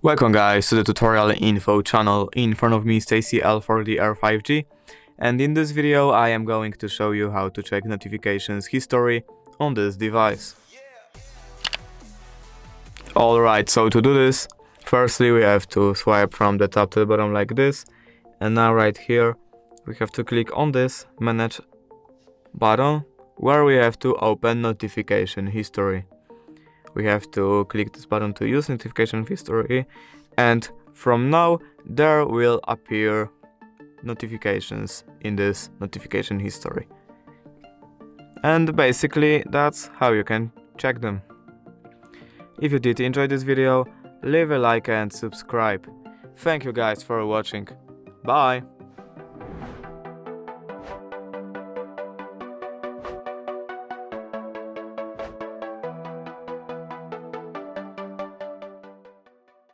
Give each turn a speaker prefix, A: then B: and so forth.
A: Welcome guys to the tutorial info channel. In front of me is TCL for the R5G, and in this video I am going to show you how to check notifications history on this device. Alright, so to do this, firstly we have to swipe from the top to the bottom like this, and now right here we have to click on this manage button where we have to open notification history. We have to click this button to use notification history, and from now there will appear notifications in this notification history. And basically that's how you can check them. If you did enjoy this video, leave a like and subscribe. Thank you guys for watching. Bye!